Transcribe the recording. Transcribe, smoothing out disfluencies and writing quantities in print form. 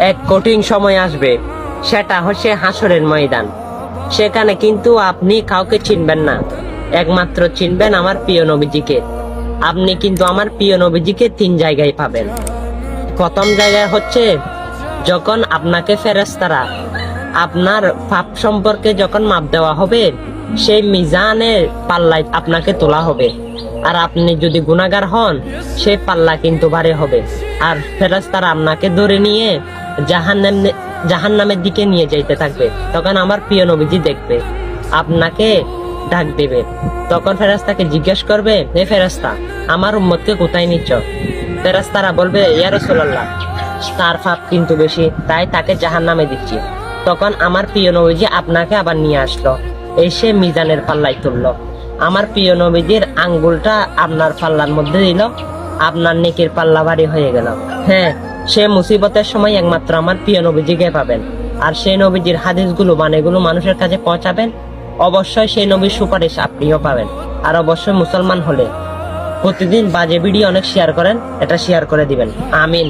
এক কঠিন সময় আসবে, সেটা হচ্ছে হাসরের ময়দান। সেখানে কিন্তু আপনি কাউকে চিনবেন না, একমাত্র চিনবেন আমার প্রিয় নবীজিকে। আপনি কিন্তু আমার প্রিয় নবীজিকে 3 জায়গায় পাবেন। প্রথম জায়গায় হচ্ছে যখন আপনাকে ফেরেশতারা আপনার পাপ সম্পর্কে যখন মাপ দেওয়া হবে, সেই মিজানের পাল্লায় আপনাকে তোলা হবে। আর আপনি যদি গুনাহগার হন, সেই পাল্লা কিন্তু ভারী হবে। আর ফেরেশতারা আপনাকে ধরে নিয়ে জাহান্নামের দিকে নিয়ে যাইতে থাকবে। তখন আমার প্রিয় নবীজি দেখবে, আপনাকে ডাক দেবে। তখন ফেরেশতাকে জিজ্ঞেস করবে, হে ফেরেশতা, আমার উম্মতকে কোথায় নিচ্ছ? ফেরেশতারা বলবে, ইয়া রাসূলুল্লাহ, তার পাপ কিন্তু বেশি, তাই তাকে জাহান্নামে দিচ্ছি। তখন আমার প্রিয় নবীজি আপনাকে আবার নিয়ে আসলো, এসে মিজানের পাল্লায় তুললো। আমার প্রিয় নবীজির আঙ্গুলটা আপনার পাল্লার মধ্যে দিল, আপনার নেকির পাল্লা ভারী হয়ে গেল। হ্যাঁ, সে মুসিবতের সময় একমাত্র আমার প্রিয় নবীজিকে পাবেন। আর সেই নবীজির হাদিসগুলো বাণীগুলো মানুষের কাছে পৌঁছাবেন। অবশ্যই সেই নবীর সুপারিশ আপনিও পাবেন। আর অবশ্যই মুসলমান হলে প্রতিদিন বাজে ভিডিও অনেক শেয়ার করেন, এটা শেয়ার করে দিবেন। আমিন।